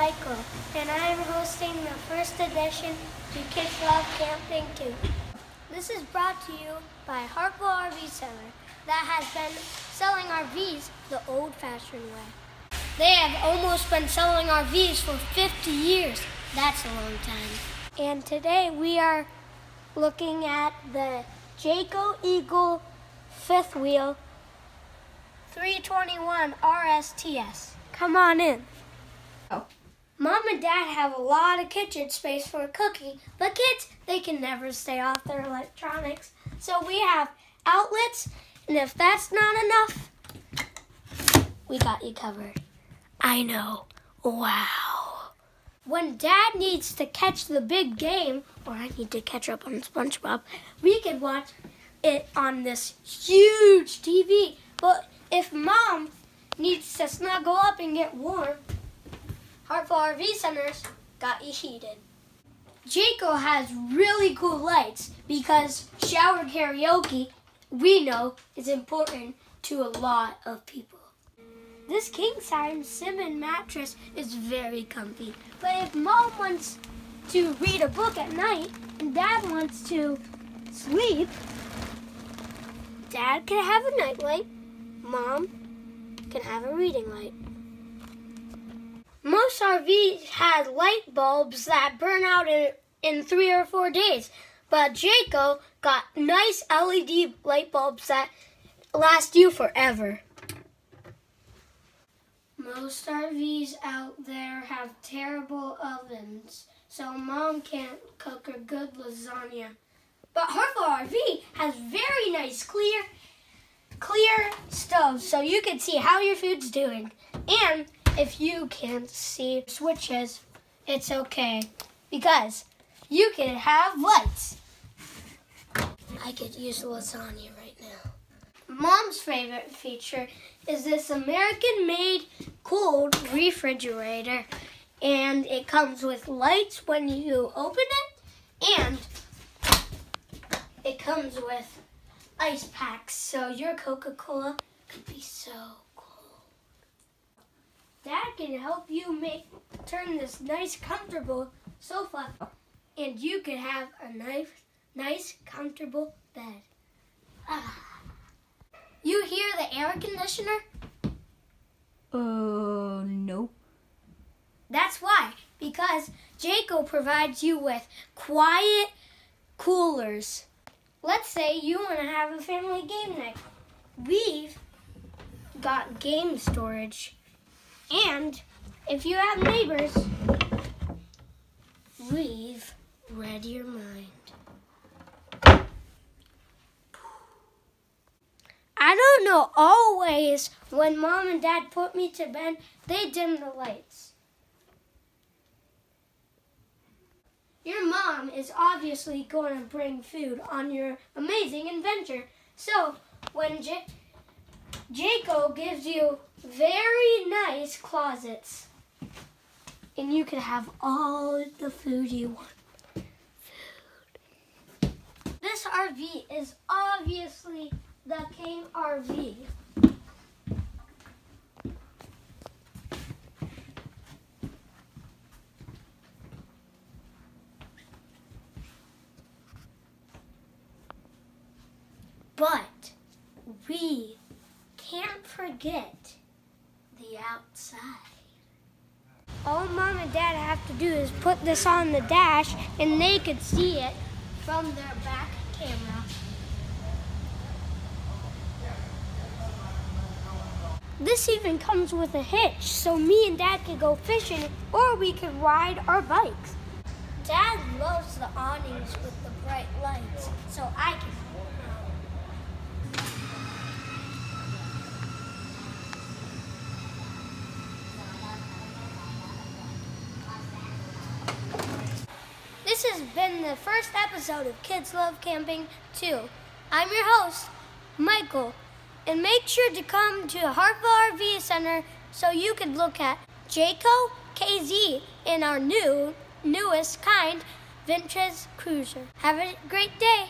Michael, and I'm hosting the first edition to Kids Love Camping 2. This is brought to you by Hartville RV Center that has been selling RVs the old-fashioned way. They have almost been selling RVs for 50 years. That's a long time. And today we are looking at the Jayco Eagle fifth wheel 321 RSTS. Come on in. Mom and Dad have a lot of kitchen space for cooking, but kids, they can never stay off their electronics. So we have outlets, and if that's not enough, we got you covered. I know. Wow. When Dad needs to catch the big game, or I need to catch up on SpongeBob, we can watch it on this huge TV. But if Mom needs to snuggle up and get warm, Hartville RV Center's got you heated. Jayco has really cool lights because shower karaoke, we know, is important to a lot of people. This king-size Simmons mattress is very comfy, but if Mom wants to read a book at night and Dad wants to sleep, Dad can have a nightlight, Mom can have a reading light. Most RVs had light bulbs that burn out in 3 or 4 days, but Jayco got nice LED light bulbs that last you forever. Most RVs out there have terrible ovens, so Mom can't cook a good lasagna. But Hartville RV has very nice clear stoves, so you can see how your food's doing. And if you can't see switches, it's okay, because you can have lights. I could use lasagna right now. Mom's favorite feature is this American-made cold refrigerator, and it comes with lights when you open it, and it comes with ice packs, so your Coca-Cola could be so cold. Dad can help you turn this nice, comfortable sofa, and you can have a nice, comfortable bed. You hear the air conditioner? No. That's why, because Jayco provides you with quiet coolers. Let's say you want to have a family game night. We've got game storage. And if you have neighbors, we've read your mind. I don't know, always when Mom and Dad put me to bed, they dim the lights. Your mom is obviously going to bring food on your amazing adventure. So when Jayco gives you very nice closets, and you can have all the food you want. Food. This RV is obviously the King RV. But we can't forget the outside. All Mom and Dad have to do is put this on the dash and they can see it from their back camera. This even comes with a hitch, so me and Dad can go fishing or we can ride our bikes. Dad loves the awnings with the bright lights, so I can. This has been the first episode of Kids Love Camping 2. I'm your host, Michael, and make sure to come to Hartville RV Center so you can look at Jayco KZ in our newest kind, vintage cruiser. Have a great day.